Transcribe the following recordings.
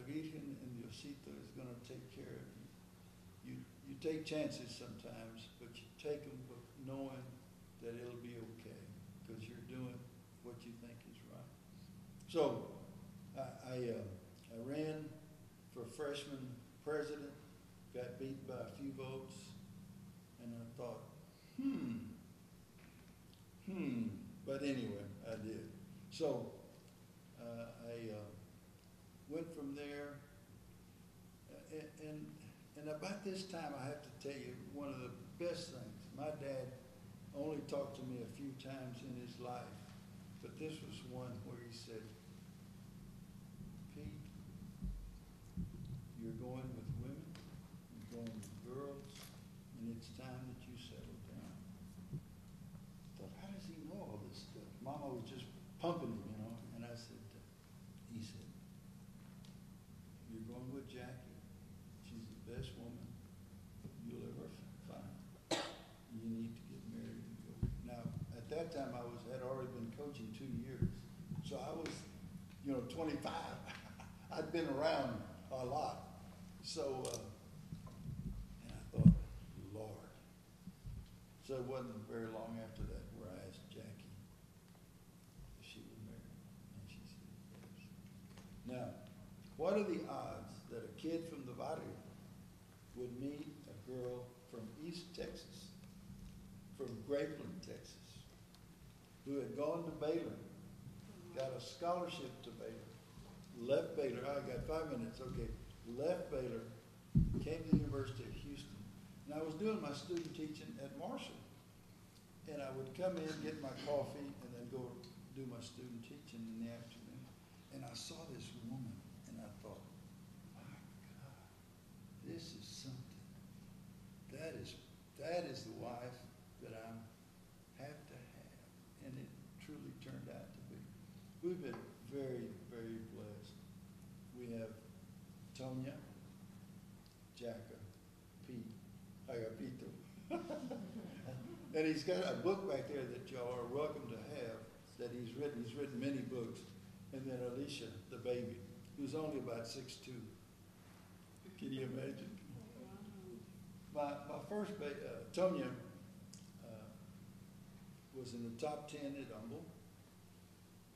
Virgen and Diosito is going to take care of you. You take chances sometimes, but you take them knowing that it'll be okay because you're doing what you think is right. So I ran for freshman president, got beat by a few votes, and I thought, but anyway, I did. So I went from there, and about this time, I have to tell you, one of the best things, my dad only talked to me a few times in his life, but this was one where he said, Pete, you're going with women, you're going with girls, and it's time that you settle down. I thought, how does he know all this stuff? Mama was just pumping him, you know, and I said, he said, you're going with Jackie. She's the best woman you'll ever find. You need to get married and go. Now, at that time, I had already been coaching 2 years. So I was, 25. I'd been around a lot. So, and I thought, Lord. So it wasn't very long after that where I asked Jackie if she would marry me. And she said yes. Now, what are the odds that a kid from the barrio would meet a girl from East Texas, from Grapeland, Texas, who had gone to Baylor, got a scholarship to Baylor, left Baylor, I got 5 minutes, okay, left Baylor, came to the University of Houston, and I was doing my student teaching at Marshall, and I would come in, get my coffee, and then go do my student teaching in the afternoon, and I saw this woman, and I thought, my God, this is something. That is the wife that I have to have, and it truly turned out to be. We've been very, very blessed. We have Tonya, Jacka, Pete, Agapito. And he's got a book back there that y'all are welcome to have that he's written. He's written many books. And then Alicia, the baby, who's only about 6'2". Can you imagine? My first baby, Tonya, was in the top 10 at Humboldt.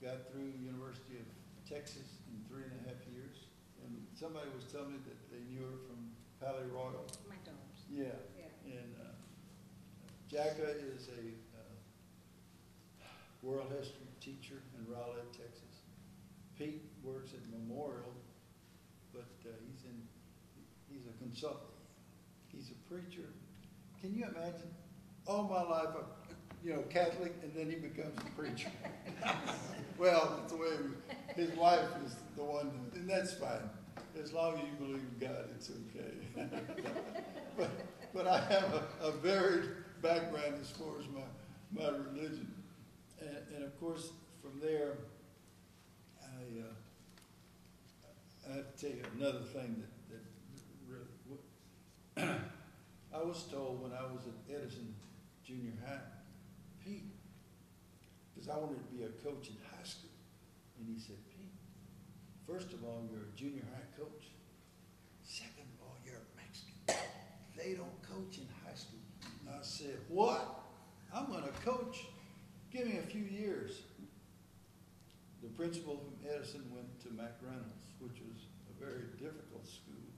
Got through University of Texas in 3.5 years. And somebody was telling me that they knew her from Palo Royal. McDonald's. Yeah. And Jacka is a world history teacher in Raleigh, Texas. Pete works at Memorial, but he's a consultant. He's a preacher. Can you imagine? All my life, Catholic, and then he becomes a preacher. Well, that's the way his wife is the one, and that's fine. As long as you believe in God, it's okay. but I have a varied background as far as my religion. And of course, from there, I have to tell you another thing that really, I was told when I was at Edison Junior High, Pete, because I wanted to be a coach in high school. And he said, Pete, first of all, you're a junior high coach. Second of all, you're a Mexican. They don't coach in high school. And I said, what? I'm going to coach. Give me a few years. The principal from Edison went to McReynolds, which was a very difficult school.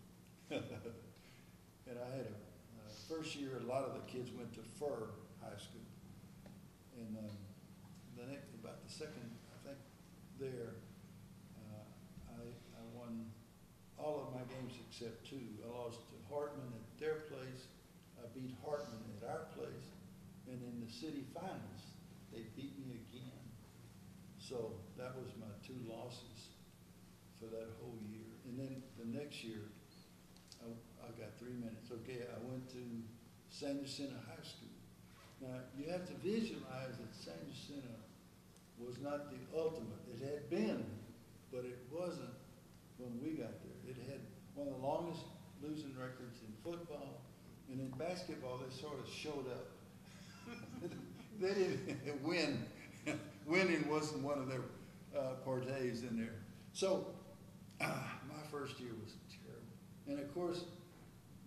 And I had first year, a lot of the kids went to Furr High School. And about the second, I think, there, I won all of my games except 2. I lost to Hartman at their place. I beat Hartman at our place. And in the city finals, they beat me again. So that was my 2 losses for that whole year. And then the next year, I got 3 minutes. Okay, I went to San Jacinto High School. Now, you have to visualize that San Jacinto was not the ultimate. It had been, but it wasn't when we got there. It had one of the longest losing records in football, and in basketball, they sort of showed up. They didn't win. Winning wasn't one of their parties in there. So My first year was terrible. And of course,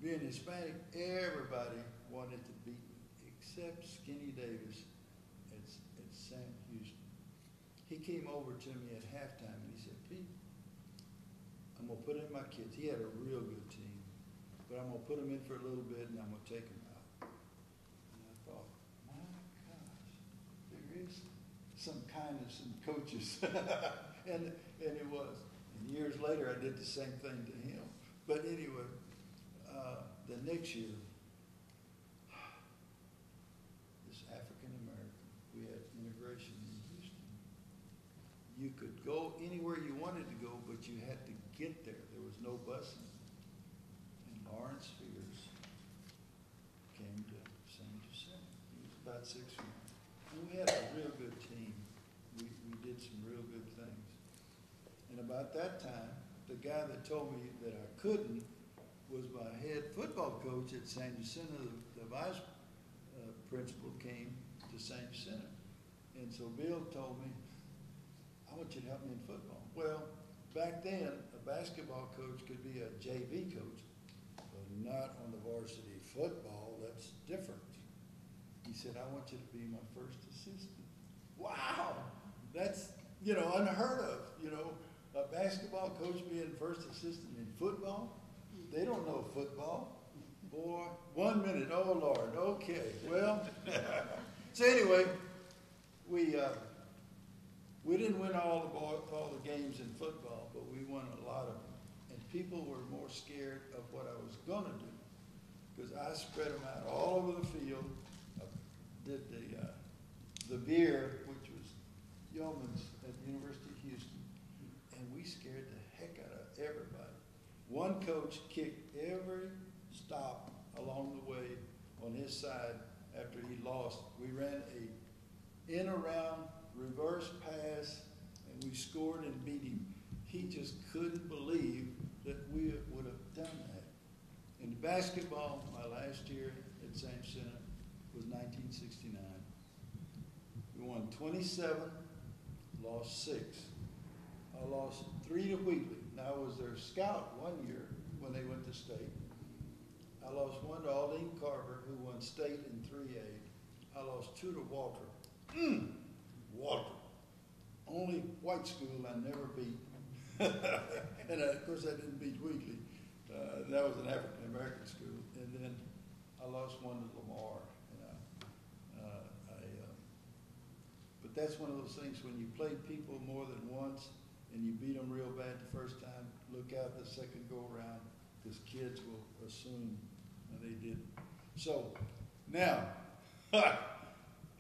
being Hispanic, everybody wanted to beat me, except Skinny Davis at Sam Houston. He came over to me at halftime and he said, Pete, I'm going to put in my kids. He had a real good team, but I'm going to put them in for a little bit and I'm going to take them out. And I thought, my gosh, there is some kindness in coaches. and it was. And years later, I did the same thing to him. But anyway, the next year, this African American, we had integration in Houston. You could go anywhere you wanted to go, but you had to get there. There was no busing. And Lawrence Spears came to San Jacinto. He was about 6 feet. And we had a real good team. We did some real good things. And about that time, the guy that told me that I couldn't was my head football coach at San Jacinto. The vice principal came to San Jacinto. And so Bill told me, I want you to help me in football. Well, back then, a basketball coach could be a JV coach, but not on the varsity football. That's different. He said, I want you to be my first assistant. Wow! That's, unheard of, a basketball coach being first assistant in football. They don't know football. Boy, 1 minute, oh Lord, okay. Well, so anyway, we didn't win all the games in football, but we won a lot of them. And people were more scared of what I was going to do, because I spread them out all over the field. I did the veer, which was Yeoman's at the University of Houston, and we scared the heck out of everybody. One coach kicked every stop along the way on his side after he lost. We ran a in-around reverse pass, and we scored and beat him. He just couldn't believe that we would have done that. In basketball, my last year at San Jacinto was 1969. We won 27, lost 6. I lost 3 to Wheatley. Now, I was their scout 1 year when they went to state. I lost 1 to Aldine Carver, who won state in 3A. I lost 2 to Walter. Walter. Only white school I never beat. And of course, I didn't beat Wheatley. That was an African-American school. And then I lost 1 to Lamar. But that's one of those things when you play people more than once and you beat them real bad the first time, look out the second go around, because kids will assume they didn't. So now,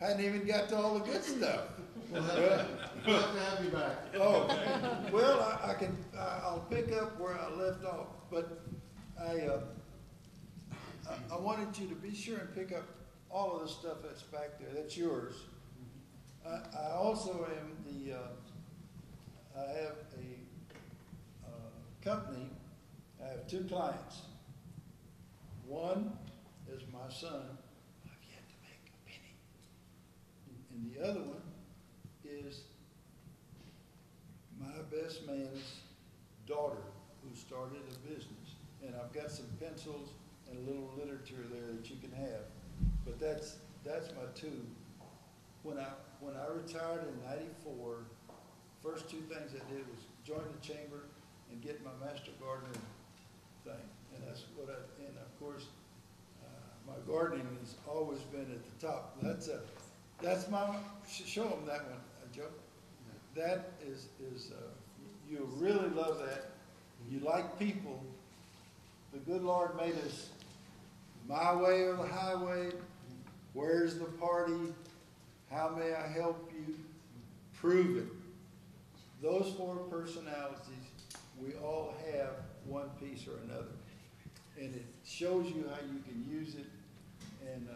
hadn't even got to all the good stuff. We'll have to have you back. Oh, well, I'll pick up where I left off, but I wanted you to be sure and pick up all of the stuff that's back there. That's yours. I also am I have a company. I have 2 clients. One is my son. I've yet to make a penny. And the other one is my best man's daughter, who started a business. And I've got some pencils and a little literature there that you can have. But that's my 2. When I retired in '94, first 2 things I did was join the chamber and get my Master Gardener thing. And that's what and of course, my gardening has always been at the top. That's my, show them that one, Joe. That is you'll really love that. You like people. The good Lord made us my way or the highway. Where's the party? How may I help you? Prove it. Those 4 personalities, we all have one piece or another. And it shows you how you can use it. And